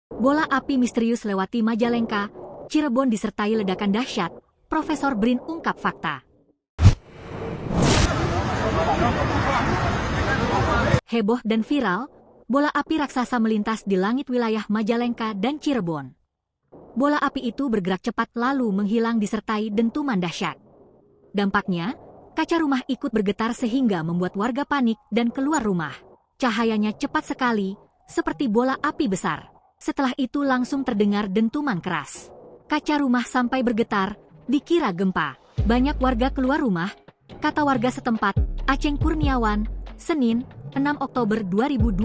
Bola api misterius lewati Majalengka, Cirebon disertai ledakan dahsyat, Profesor Brin ungkap fakta. Heboh dan viral, bola api raksasa melintas di langit wilayah Majalengka dan Cirebon. Bola api itu bergerak cepat lalu menghilang disertai dentuman dahsyat. Dampaknya, kaca rumah ikut bergetar sehingga membuat warga panik dan keluar rumah. Cahayanya cepat sekali, seperti bola api besar. Setelah itu langsung terdengar dentuman keras. Kaca rumah sampai bergetar, dikira gempa. Banyak warga keluar rumah, kata warga setempat, Aceng Kurniawan, Senin, 6 Oktober 2025.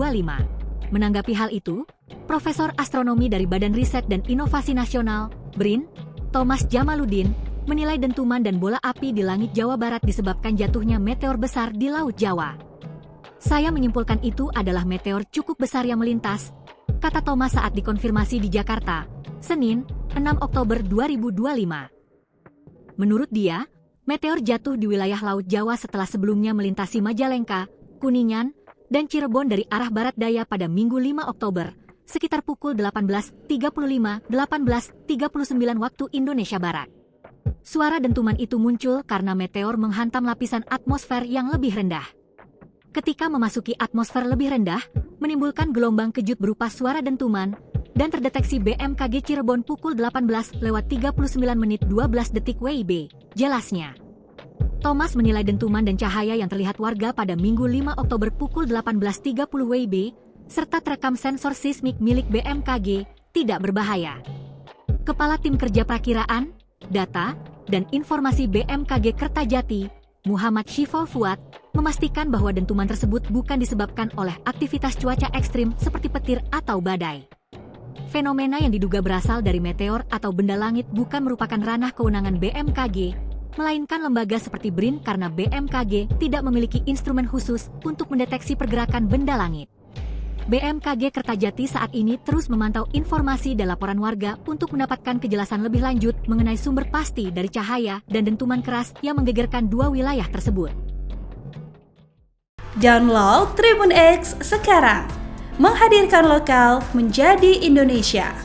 Menanggapi hal itu, Profesor Astronomi dari Badan Riset dan Inovasi Nasional, BRIN, Thomas Jamaludin, menilai dentuman dan bola api di langit Jawa Barat disebabkan jatuhnya meteor besar di Laut Jawa. Saya menyimpulkan itu adalah meteor cukup besar yang melintas, kata Thomas saat dikonfirmasi di Jakarta, Senin, 6 Oktober 2025. Menurut dia, meteor jatuh di wilayah Laut Jawa setelah sebelumnya melintasi Majalengka, Kuningan, dan Cirebon dari arah barat daya pada Minggu 5 Oktober, sekitar pukul 18.35-18.39 waktu Indonesia Barat. Suara dentuman itu muncul karena meteor menghantam lapisan atmosfer yang lebih rendah. Ketika memasuki atmosfer lebih rendah, menimbulkan gelombang kejut berupa suara dentuman, dan terdeteksi BMKG Cirebon pukul 18.39 menit 12 detik WIB, jelasnya. Thomas menilai dentuman dan cahaya yang terlihat warga pada Minggu 5 Oktober pukul 18.30 WIB, serta terekam sensor seismik milik BMKG, tidak berbahaya. Kepala Tim Kerja Perakiraan, Data, dan Informasi BMKG Kertajati, Muhammad Syiful Fuad, memastikan bahwa dentuman tersebut bukan disebabkan oleh aktivitas cuaca ekstrim seperti petir atau badai. Fenomena yang diduga berasal dari meteor atau benda langit bukan merupakan ranah kewenangan BMKG, melainkan lembaga seperti BRIN karena BMKG tidak memiliki instrumen khusus untuk mendeteksi pergerakan benda langit. BMKG Kertajati saat ini terus memantau informasi dan laporan warga untuk mendapatkan kejelasan lebih lanjut mengenai sumber pasti dari cahaya dan dentuman keras yang menggegerkan dua wilayah tersebut. Download Tribun X sekarang, menghadirkan lokal menjadi Indonesia.